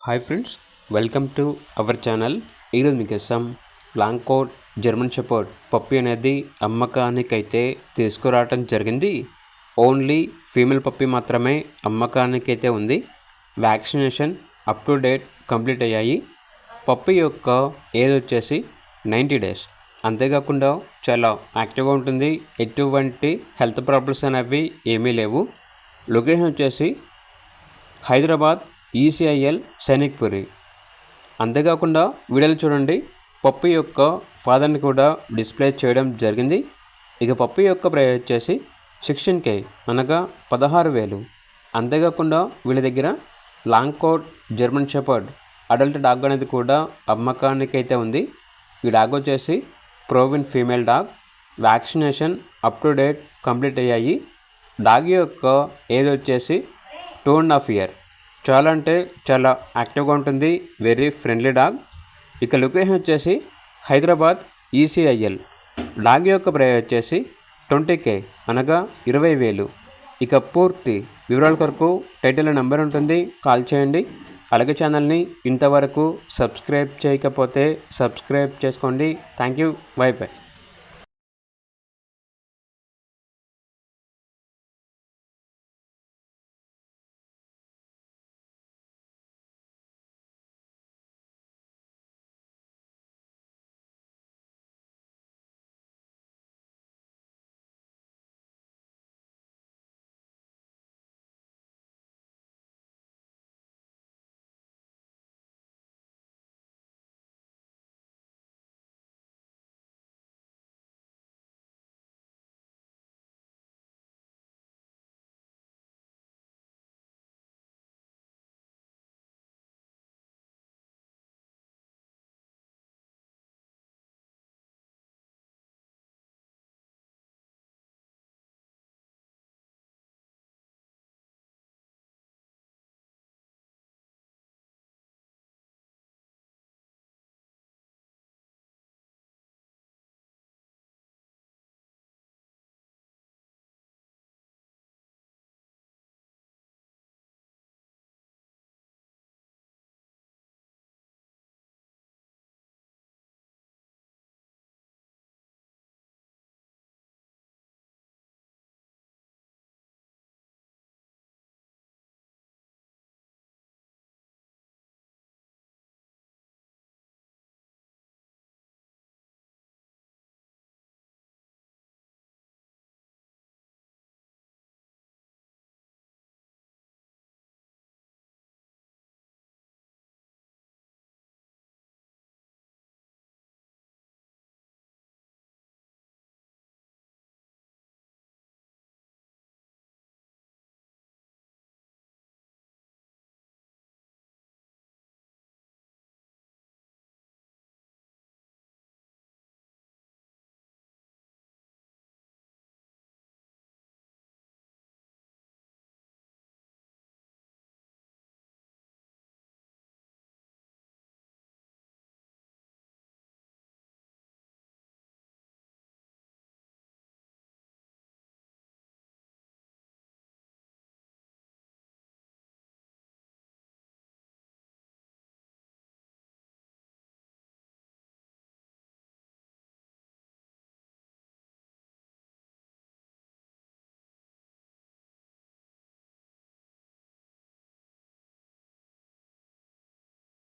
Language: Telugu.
Hi friends, welcome to our channel. ఈరోజు మీకోసం long coat German shepherd puppy అనేది అమ్మకానికైతే తీసుకురావటం జరిగింది. ఓన్లీ ఫీమేల్ పప్పి మాత్రమే అమ్మకానికైతే ఉంది. Vaccination up to date complete అయ్యాయి. పప్పి యొక్క ఏజ్ వచ్చేసి 90 days. అంతేకాకుండా చాలా యాక్టివ్గా ఉంటుంది. ఎటువంటి హెల్త్ ప్రాబ్లమ్స్ అనేవి ఏమీ లేవు. లొకేషన్ వచ్చేసి హైదరాబాద్ ఈసీఐఎల్ సైనిక్పురి. అంతేకాకుండా వీడియోలు చూడండి, పప్పి యొక్క ఫాదర్ని కూడా డిస్ప్లే చేయడం జరిగింది. ఇక పప్పి యొక్క ప్రైస్ వచ్చేసి 16K అనగా 16,000. అంతేకాకుండా వీళ్ళ దగ్గర long coat German shepherd adult dog అనేది కూడా అమ్మకానికైతే ఉంది. ఈ డాగ్ వచ్చేసి proven female dog. Vaccination up to date complete అయ్యాయి. డాగ్ యొక్క ఏజ్ వచ్చేసి 2.5 years. చాలా అంటే చాలా యాక్టివ్గా ఉంటుంది. Very friendly dog. ఇక లొకేషన్ వచ్చేసి హైదరాబాద్ ఈసీఐఎల్. డాగ్ యొక్క ప్రైస్ వచ్చేసి 20K అనగా 20,000. ఇక పూర్తి వివరాల కొరకు టైటిల్లో నెంబర్ ఉంటుంది, కాల్ చేయండి. అలాగే ఛానల్ని ఇంతవరకు సబ్స్క్రైబ్ చేయకపోతే సబ్స్క్రైబ్ చేసుకోండి. Thank you. By by.